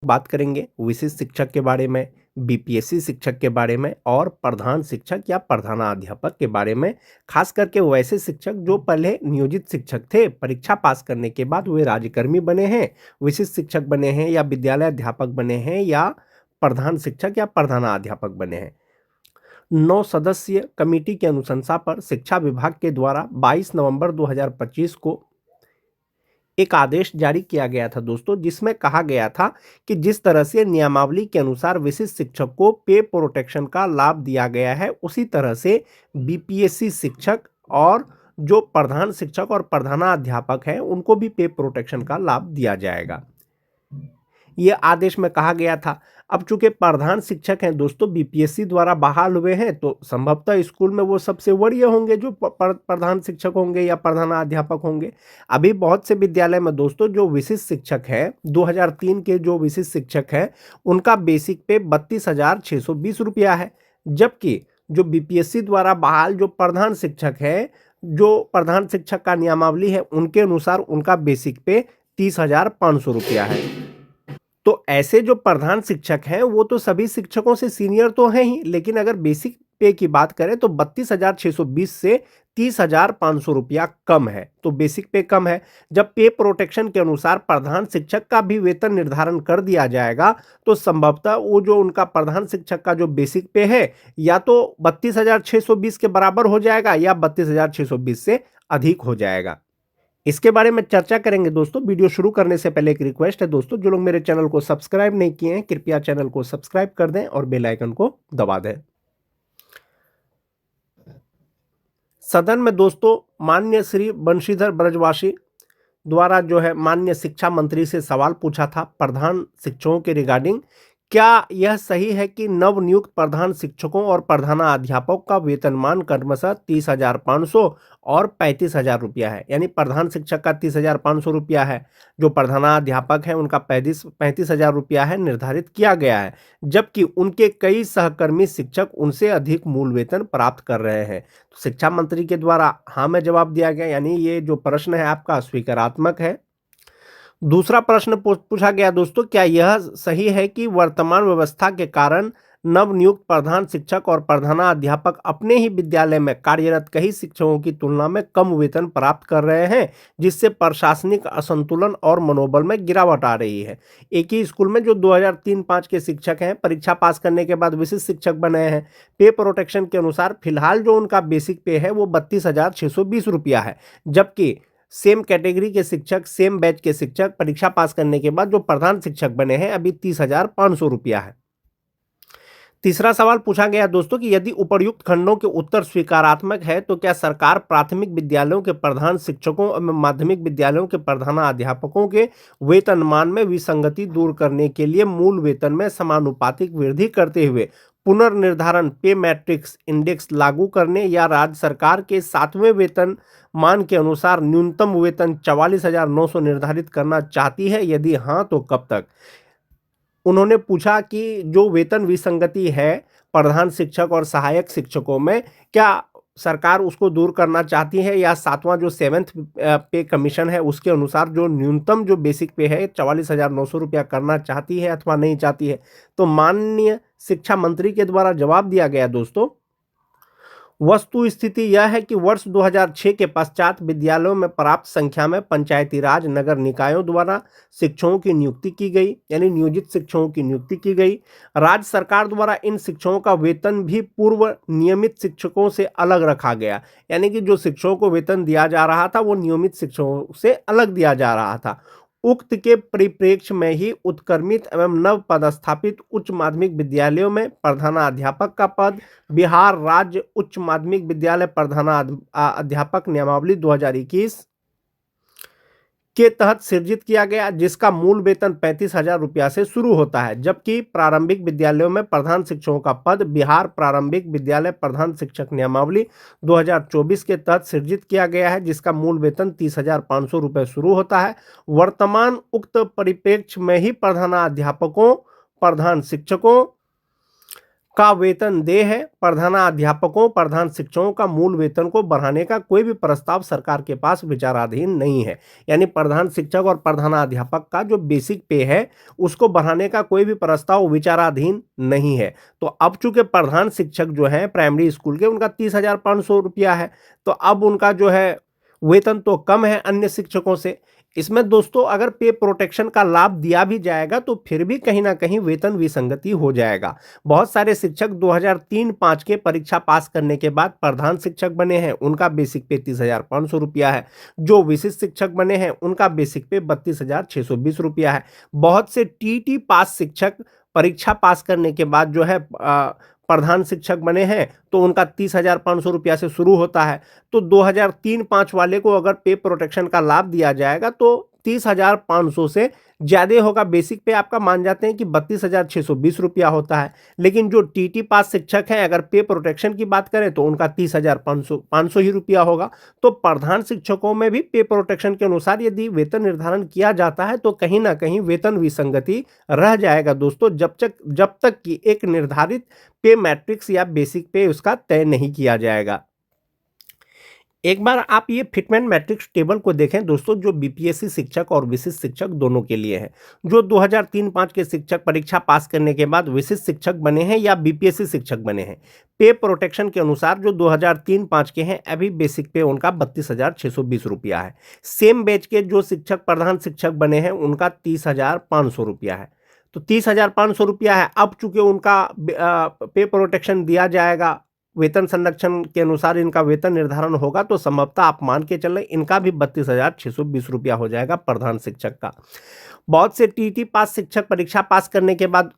बात करेंगे विशिष्ट शिक्षक के बारे में, बीपीएससी शिक्षक के बारे में और प्रधान शिक्षक या प्रधानाध्यापक के बारे में। खास करके वैसे शिक्षक जो पहले नियोजित शिक्षक थे, परीक्षा पास करने के बाद वे राज्यकर्मी बने हैं, विशिष्ट शिक्षक बने हैं या विद्यालय अध्यापक बने हैं या प्रधान शिक्षक या प्रधानाध्यापक बने हैं। 9 सदस्यीय कमेटी की अनुशंसा पर शिक्षा विभाग के द्वारा 22 नवंबर 2025 को एक आदेश जारी किया गया था दोस्तों, जिसमें कहा गया था कि जिस तरह से नियमावली के अनुसार विशिष्ट शिक्षक को पे प्रोटेक्शन का लाभ दिया गया है, उसी तरह से बीपीएससी शिक्षक और जो प्रधान शिक्षक और प्रधानाध्यापक हैं उनको भी पे प्रोटेक्शन का लाभ दिया जाएगा। ये आदेश में कहा गया था। अब चूंकि प्रधान शिक्षक हैं दोस्तों, बीपीएससी द्वारा बहाल हुए हैं, तो संभवतः स्कूल में वो सबसे वरीय होंगे जो प्रधान शिक्षक होंगे या प्रधानाध्यापक होंगे। अभी बहुत से विद्यालय में दोस्तों जो विशिष्ट शिक्षक हैं, 2003 के जो विशिष्ट शिक्षक हैं, उनका बेसिक पे 32,620 रुपया है, जबकि जो बीपीएससी द्वारा बहाल जो प्रधान शिक्षक है, जो प्रधान शिक्षक का नियमावली है, उनके अनुसार उनका बेसिक पे 30,500 रुपया है। तो ऐसे जो प्रधान शिक्षक हैं वो तो सभी शिक्षकों से सीनियर तो हैं ही, लेकिन अगर बेसिक पे की बात करें तो 32,620 से 30,500 रुपया कम है, तो बेसिक पे कम है। जब पे प्रोटेक्शन के अनुसार प्रधान शिक्षक का भी वेतन निर्धारण कर दिया जाएगा तो संभवतः वो जो उनका प्रधान शिक्षक का जो बेसिक पे है या तो 32,620 के बराबर हो जाएगा या 32,620 से अधिक हो जाएगा। इसके बारे में चर्चा करेंगे दोस्तों। वीडियो शुरू करने से पहले एक रिक्वेस्ट है दोस्तों, जो लोग मेरे चैनल को सब्सक्राइब नहीं किए हैं कृपया चैनल को सब्सक्राइब कर दें और बेल आइकन को दबा दें। सदन में दोस्तों माननीय श्री बंशीधर ब्रजवासी द्वारा जो है माननीय शिक्षा मंत्री से सवाल पूछा था प्रधान शिक्षकों के रिगार्डिंग, क्या यह सही है कि नवनियुक्त प्रधान शिक्षकों और प्रधानाध्यापकों का वेतनमान क्रमशः 30,500 और 35,000 रुपया है। यानी प्रधान शिक्षक का 30,500 रुपया है, जो प्रधानाध्यापक है उनका 35,000 रुपया है निर्धारित किया गया है, जबकि उनके कई सहकर्मी शिक्षक उनसे अधिक मूल वेतन प्राप्त कर रहे हैं। तो शिक्षा मंत्री के द्वारा हाँ में जवाब दिया गया, यानी ये जो प्रश्न है आपका स्वीकारात्मक है। दूसरा प्रश्न पूछा गया दोस्तों, क्या यह सही है कि वर्तमान व्यवस्था के कारण नवनियुक्त प्रधान शिक्षक और प्रधानाध्यापक अपने ही विद्यालय में कार्यरत कई शिक्षकों की तुलना में कम वेतन प्राप्त कर रहे हैं, जिससे प्रशासनिक असंतुलन और मनोबल में गिरावट आ रही है। एक ही स्कूल में जो 2003-5 के शिक्षक हैं, परीक्षा पास करने के बाद विशिष्ट शिक्षक बने हैं, पे प्रोटेक्शन के अनुसार फिलहाल जो उनका बेसिक पे है वो 32,620 रुपया है, जबकि सेम कैटेगरी के शिक्षक, सेम बैच के शिक्षक परीक्षा पास करने के बाद जो प्रधान शिक्षक बने हैं अभी 30,500 रुपया है। तीसरा सवाल पूछा गया दोस्तों कि यदि उपर्युक्त खंडों के उत्तर स्वीकारात्मक है तो क्या सरकार प्राथमिक विद्यालयों के प्रधान शिक्षकों एवं माध्यमिक विद्यालयों के प्रधानाध्यापकों के वेतनमान में विसंगति दूर करने के लिए मूल वेतन में समानुपातिक वृद्धि करते हुए पुनर्निर्धारण पे मैट्रिक्स इंडेक्स लागू करने या राज्य सरकार के 7वें वेतन मान के अनुसार न्यूनतम वेतन 44,900 निर्धारित करना चाहती है? यदि हाँ तो कब तक? उन्होंने पूछा कि जो वेतन विसंगति है प्रधान शिक्षक और सहायक शिक्षकों में, क्या सरकार उसको दूर करना चाहती है या 7वां जो 7th पे कमीशन है उसके अनुसार जो न्यूनतम जो बेसिक पे है 44,900 रुपया करना चाहती है अथवा नहीं चाहती है? तो माननीय शिक्षा मंत्री के द्वारा जवाब दिया गया दोस्तों, वस्तु स्थिति यह है कि वर्ष 2006 के पश्चात विद्यालयों में पर्याप्त संख्या में पंचायती राज नगर निकायों द्वारा शिक्षकों की नियुक्ति की गई, यानी नियोजित शिक्षकों की नियुक्ति की गई। राज्य सरकार द्वारा इन शिक्षकों का वेतन भी पूर्व नियमित शिक्षकों से अलग रखा गया, यानी कि जो शिक्षकों को वेतन दिया जा रहा था वो नियमित शिक्षकों से अलग दिया जा रहा था। उक्त के परिप्रेक्ष्य में ही उत्क्रमित एवं नव पदस्थापित उच्च माध्यमिक विद्यालयों में प्रधानाध्यापक का पद बिहार राज्य उच्च माध्यमिक विद्यालय प्रधानाध्यापक नियमावली 2021 के तहत सृजित किया गया, जिसका मूल वेतन 35,000 रुपया से शुरू होता है, जबकि प्रारंभिक विद्यालयों में प्रधान शिक्षकों का पद बिहार प्रारंभिक विद्यालय प्रधान शिक्षक नियमावली 2024 के तहत सृजित किया गया है, जिसका मूल वेतन 30,500 रुपये शुरू होता है। वर्तमान उक्त परिप्रेक्ष्य में ही प्रधानाध्यापकों, प्रधान शिक्षकों का वेतन देय है। प्रधानाध्यापकों, प्रधान शिक्षकों का मूल वेतन को बढ़ाने का कोई भी प्रस्ताव सरकार के पास विचाराधीन नहीं है। यानी प्रधान शिक्षक और प्रधानाध्यापक का जो बेसिक पे है उसको बढ़ाने का कोई भी प्रस्ताव विचाराधीन नहीं है। तो अब चूंकि प्रधान शिक्षक जो है प्राइमरी स्कूल के, उनका 30,500 रुपया है, तो अब उनका जो है वेतन तो कम है अन्य शिक्षकों से। इसमें दोस्तों अगर पे प्रोटेक्शन का लाभ दिया भी जाएगा तो फिर भी कहीं ना कहीं वेतन विसंगति हो जाएगा। बहुत सारे शिक्षक 2003-05 के परीक्षा पास करने के बाद प्रधान शिक्षक बने हैं, उनका बेसिक पे 30,500 रुपया है। जो विशिष्ट शिक्षक बने हैं उनका बेसिक पे 32,620 रुपया है। बहुत से टीटी पास शिक्षक परीक्षा पास करने के बाद जो है प्रधान शिक्षक बने हैं तो उनका 30,500 रुपया से शुरू होता है। तो 2003-05 वाले को अगर पे प्रोटेक्शन का लाभ दिया जाएगा तो 30,500 से ज़्यादा होगा। बेसिक पे आपका मान जाते हैं कि 32,620 रुपया होता है। लेकिन जो टीटी पास शिक्षक हैं अगर पे प्रोटेक्शन की बात करें तो उनका 30,500 ही रुपया होगा। तो प्रधान शिक्षकों में भी पे प्रोटेक्शन के अनुसार यदि वेतन निर्धारण किया जाता है तो कहीं ना कहीं वेतन विसंगति रह जाएगा दोस्तों, जब तक कि एक निर्धारित पे मैट्रिक्स या बेसिक पे उसका तय नहीं किया जाएगा। एक बार आप ये फिटमेंट मैट्रिक्स टेबल को देखें दोस्तों, जो बीपीएससी शिक्षक और विशिष्ट शिक्षक दोनों के लिए है। जो 2003-05 के शिक्षक परीक्षा पास करने के बाद विशिष्ट शिक्षक बने हैं या बीपीएससी शिक्षक बने हैं, पे प्रोटेक्शन के अनुसार जो 2003-05 के हैं अभी बेसिक पे उनका 32,620 रुपया है। सेम बैच के जो शिक्षक प्रधान शिक्षक बने हैं उनका 30,500 रुपया है। तो 30,500 रुपया है। अब चूंकि उनका पे प्रोटेक्शन दिया जाएगा, वेतन संरक्षण के अनुसार इनका वेतन निर्धारण होगा, तो संभवतः आप मान के चलें इनका भी 32,620 रुपया हो जाएगा प्रधान शिक्षक का। बहुत से टीटी पास शिक्षक परीक्षा पास करने के बाद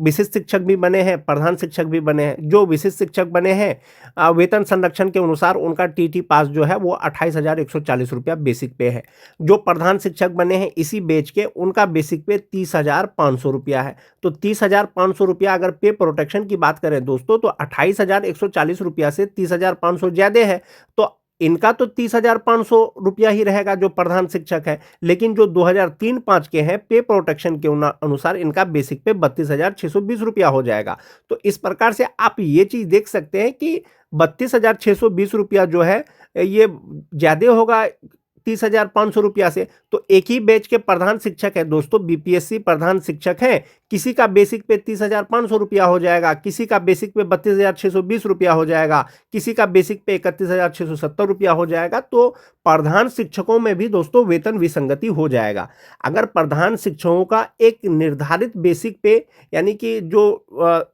विशिष्ट शिक्षक भी बने हैं, प्रधान शिक्षक भी बने हैं। जो विशिष्ट शिक्षक बने हैं वेतन संरक्षण के अनुसार उनका टीटी पास जो है वो 28,140 रुपया बेसिक पे है। जो प्रधान शिक्षक बने हैं इसी बैच के, उनका बेसिक पे 30,500 रुपया है। तो 30,500 रुपया अगर पे प्रोटेक्शन की बात करें दोस्तों तो 28,140 रुपया से 30,500 ज्यादा है। तो इनका तो 30,500 रुपया ही रहेगा जो प्रधान शिक्षक है। लेकिन जो 2003-05 के हैं पे प्रोटेक्शन के अनुसार इनका बेसिक पे 32,620 रुपया हो जाएगा। तो इस प्रकार से आप ये चीज देख सकते हैं कि 32,620 रुपया जो है ये ज्यादा होगा 30,500 रुपया से। तो एक ही बैच के प्रधान शिक्षक है दोस्तों, बीपीएससी प्रधान शिक्षक हैं, किसी का बेसिक पे 30,500 रुपया हो जाएगा, किसी का बेसिक पे 32,620 रुपया हो जाएगा, किसी का बेसिक पे 31,670 रुपया हो जाएगा। तो प्रधान शिक्षकों में भी दोस्तों वेतन विसंगति हो जाएगा। अगर प्रधान शिक्षकों का एक निर्धारित बेसिक पे यानी कि जो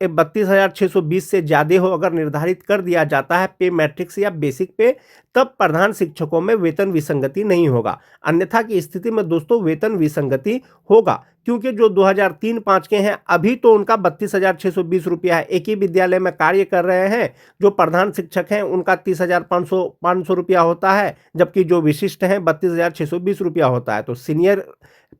32,620 से ज्यादा हो अगर निर्धारित कर दिया जाता है पे मैट्रिक्स या बेसिक पे, तब प्रधान शिक्षकों में वेतन विसंगति नहीं होगा। अन्यथा की स्थिति में दोस्तों वेतन विसंगति होगा, क्योंकि जो 2003-05 के हैं अभी तो उनका 32,620 रुपया है, एक ही विद्यालय में कार्य कर रहे हैं। जो प्रधान शिक्षक हैं उनका 30,500 रुपया होता है, जबकि जो विशिष्ट हैं 32,620 रुपया होता है। तो सीनियर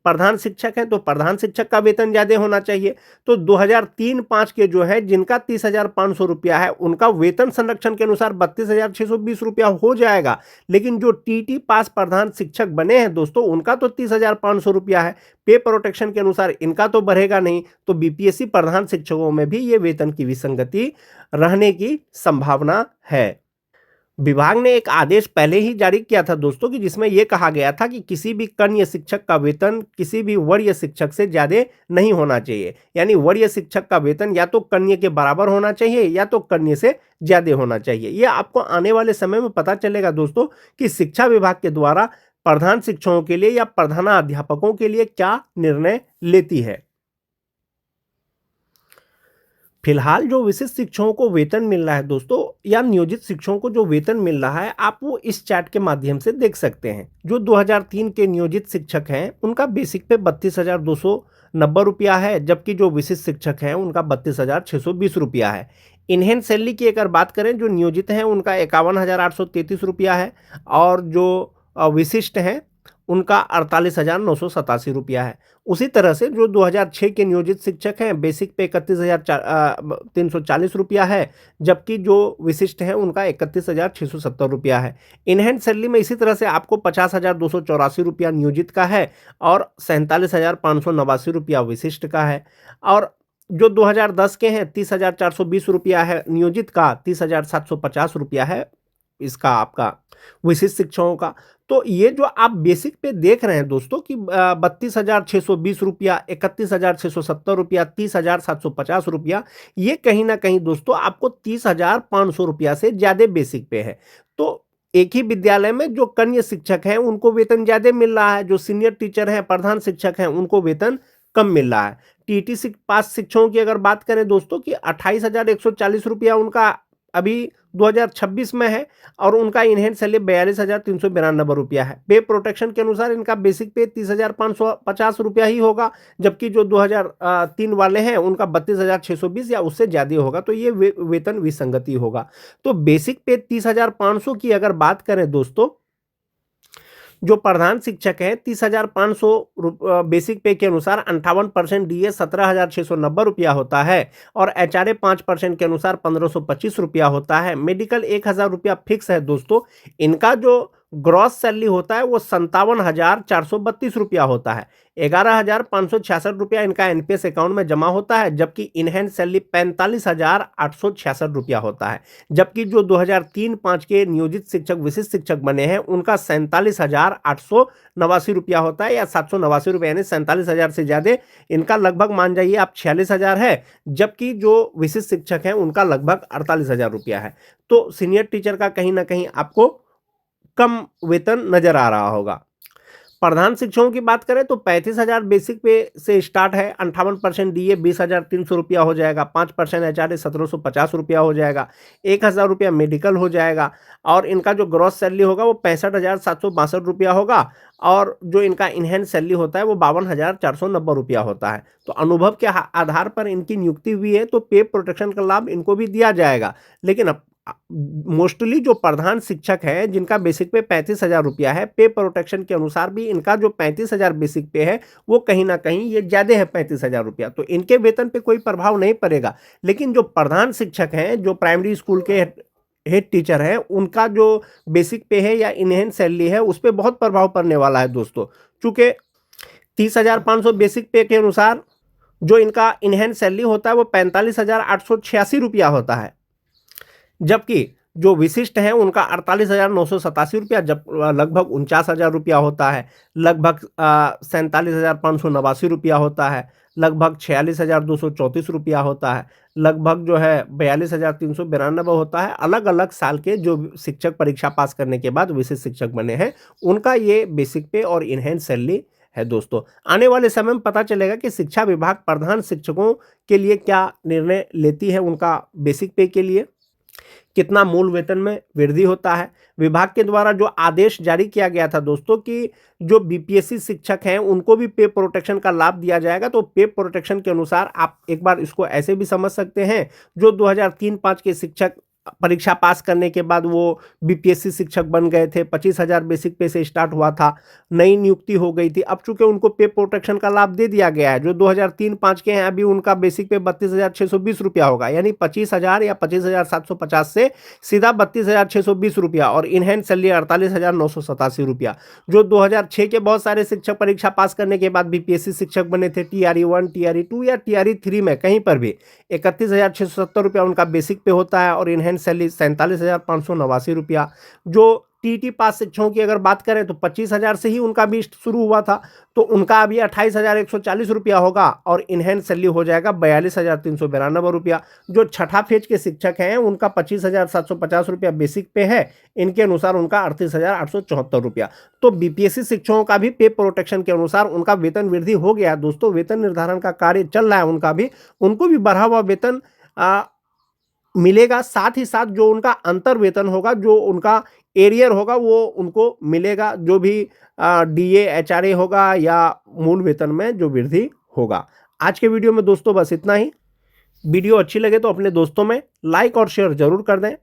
प्रधान शिक्षक हैं तो प्रधान शिक्षक का वेतन ज्यादा होना चाहिए। तो 2003-05 के जो है जिनका 30,500 रुपया है उनका वेतन संरक्षण के अनुसार 32,620 रुपया हो जाएगा। लेकिन जो टीटी पास प्रधान शिक्षक बने हैं दोस्तों उनका तो 30,500 रुपया है, पे प्रोटेक्शन के अनुसार इनका तो बढ़ेगा नहीं। तो बीपीएससी प्रधान शिक्षकों में भी ये वेतन की विसंगति रहने की संभावना है। विभाग ने एक आदेश पहले ही जारी किया था दोस्तों कि जिसमें यह कहा गया था कि किसी भी कन्या शिक्षक का वेतन किसी भी वरीय शिक्षक से ज्यादा नहीं होना चाहिए। यानी वरीय शिक्षक का वेतन या तो कन्या के बराबर होना चाहिए या तो कन्या से ज्यादा होना चाहिए। यह आपको आने वाले समय में पता चलेगा दोस्तों कि शिक्षा विभाग के द्वारा प्रधान शिक्षकों के लिए या प्रधानाध्यापकों के लिए क्या निर्णय लेती है। फिलहाल जो विशिष्ट शिक्षकों को वेतन मिल रहा है दोस्तों या नियोजित शिक्षकों को जो वेतन मिल रहा है आप वो इस चार्ट के माध्यम से देख सकते हैं। जो 2003 के नियोजित शिक्षक हैं उनका बेसिक पे 32,290 रुपया है, जबकि जो विशिष्ट शिक्षक हैं उनका 32,620 रुपया है। इनहेंड सैलरी की अगर बात करें जो नियोजित हैं उनका 51,833 रुपया है और जो विशिष्ट हैं उनका 48,987 रुपया है। उसी तरह से जो 2006 के नियोजित शिक्षक हैं बेसिक पे 31,340 रुपया है, जबकि जो विशिष्ट हैं उनका 31,670 रुपया है। इनहैंड सैलरी में इसी तरह से आपको 50,284 रुपया नियोजित का है और 47,589 रुपया विशिष्ट का है। और जो 2010 के हैं 30,420 रुपया है नियोजित का, 30,750 रुपया है इसका आपका विशिष्ट शिक्षकों का। तो ये जो आप बेसिक पे देख रहे हैं दोस्तों कि 32,620 रुपया, 31,670 रुपया, 30,750 रुपया, ये कहीं ना कहीं दोस्तों आपको 30,500 रुपया से ज्यादा बेसिक पे है। तो एक ही विद्यालय में जो कन्या शिक्षक हैं उनको वेतन ज्यादा मिल रहा है, जो सीनियर टीचर हैं, प्रधान शिक्षक हैं, उनको वेतन कम मिल रहा है। टीटी पास शिक्षकों की अगर बात करें दोस्तों कि 28,140 रुपया उनका अभी 2026 में है और उनका इनहेंड सैलरी 42,392 रुपया है। पे प्रोटेक्शन के अनुसार इनका बेसिक पे 30,550 रुपया ही होगा, जबकि जो 2003 वाले हैं उनका 32,620 या उससे ज्यादा होगा। तो ये वेतन विसंगति होगा। तो बेसिक पे 30,500 की अगर बात करें दोस्तों, जो प्रधान शिक्षक है 30,500 बेसिक पे के अनुसार 58% डीए 17,690 रुपया होता है और एचआरए 5% के अनुसार 1,525 रुपया होता है। मेडिकल 1,000 रुपया फिक्स है दोस्तों। इनका जो ग्रॉस सैलरी होता है वो 57,432 रुपया होता है। 11,566 रुपया इनका एनपीएस अकाउंट में जमा होता है, जबकि इनहैंड सैलरी 45,866 रुपया होता है। जबकि जो 2003-5 के नियोजित शिक्षक विशिष्ट शिक्षक बने हैं उनका 47,889 रुपया होता है या 789 रुपया, यानी 47,000 से ज्यादा इनका लगभग मान जाइए आप 46,000 है, जबकि जो विशिष्ट शिक्षक हैं उनका लगभग 48,000 रुपया है। तो सीनियर टीचर का कहीं ना कहीं आपको कम वेतन नजर आ रहा होगा। प्रधान शिक्षकों की बात करें तो 35,000 बेसिक पे से स्टार्ट है, 58% डीए 20,300 रुपया हो जाएगा, 5% एचआरए 1,750 रुपया हो जाएगा, 1,000 रुपया मेडिकल हो जाएगा और इनका जो ग्रॉस सैलरी होगा वो 65,762 रुपया होगा और जो इनका इनहैंड सैलरी होता है वो 52,490 रुपया होता है। तो अनुभव के आधार पर इनकी नियुक्ति हुई है तो पे प्रोटेक्शन का लाभ इनको भी दिया जाएगा। लेकिन अब मोस्टली जो प्रधान शिक्षक है जिनका बेसिक पे 35,000 रुपया है, पे प्रोटेक्शन के अनुसार भी इनका जो 35,000 बेसिक पे है वो कहीं ना कहीं ये ज्यादा है 35,000 रुपया, तो इनके वेतन पे कोई प्रभाव नहीं पड़ेगा। लेकिन जो प्रधान शिक्षक हैं, जो प्राइमरी स्कूल के हेड टीचर हैं, उनका जो बेसिक पे है या इनहेंड सैलरी है उस पर बहुत प्रभाव पड़ने वाला है दोस्तों। चूंकि 30,500 बेसिक पे के अनुसार जो इनका इनहेंड सैलरी होता है वो 45,886 रुपया होता है, जबकि जो विशिष्ट है उनका 48,987 रुपया, जब लगभग 49,000 रुपया होता है, लगभग 47,589 रुपया होता है, लगभग 46,234 रुपया होता है, लगभग जो है 42,392 होता है। अलग अलग साल के जो शिक्षक परीक्षा पास करने के बाद विशिष्ट शिक्षक बने हैं उनका ये बेसिक पे और इनहेंड सैलरी है दोस्तों। आने वाले समय में पता चलेगा कि शिक्षा विभाग प्रधान शिक्षकों के लिए क्या निर्णय लेती है, उनका बेसिक पे के लिए कितना मूल वेतन में वृद्धि होता है। विभाग के द्वारा जो आदेश जारी किया गया था दोस्तों कि जो बीपीएससी शिक्षक हैं उनको भी पे प्रोटेक्शन का लाभ दिया जाएगा, तो पे प्रोटेक्शन के अनुसार आप एक बार इसको ऐसे भी समझ सकते हैं, जो 2003-5 के शिक्षक परीक्षा पास करने के बाद वो बीपीएससी शिक्षक बन गए थे, 25,000 बेसिक पे से स्टार्ट हुआ था, नई नियुक्ति हो गई थी, अब चूंकि उनको पे प्रोटेक्शन का लाभ दे दिया गया है। जो 2003-5 के हैं अभी उनका बेसिक पे 32,620 रुपया होगा, यानी 25,000 या 25,750 से सीधा 32,620 रुपया और इनहैंड सैलरी 48,987 रुपया। जो 2006 के बहुत सारे शिक्षक परीक्षा पास करने के बाद बीपीएससी शिक्षक बने थे, TRE 1, TRE 2 या TRE 3 में कहीं पर भी 31,670 रुपया उनका बेसिक पे होता है और इनहैंड सैलरी 47,589 रुपया। जो टीटी पास शिक्षकों की अगर बात करें तो 25,000 से ही उनका भी शुरू हुआ था, तो उनका अभी 28,140 रुपया होगा और इनहैंड सैलरी हो जाएगा 42,392 रुपया। जो छठा फेज के शिक्षक हैं उनका 25,750 रुपया बेसिक पे है, इनके अनुसार उनका 38,874 रुपया। तो बीपीएससी शिक्षकों का भी पे प्रोटेक्शन के अनुसार उनका वेतन वृद्धि हो गया दोस्तों। वेतन निर्धारण का कार्य चल रहा है उनका भी, उनको भी बढ़ा हुआ वेतन मिलेगा। साथ ही साथ जो उनका अंतर वेतन होगा, जो उनका एरियर होगा वो उनको मिलेगा, जो भी डीए एचआरए होगा या मूल वेतन में जो वृद्धि होगा। आज के वीडियो में दोस्तों बस इतना ही। वीडियो अच्छी लगे तो अपने दोस्तों में लाइक और शेयर जरूर कर दें।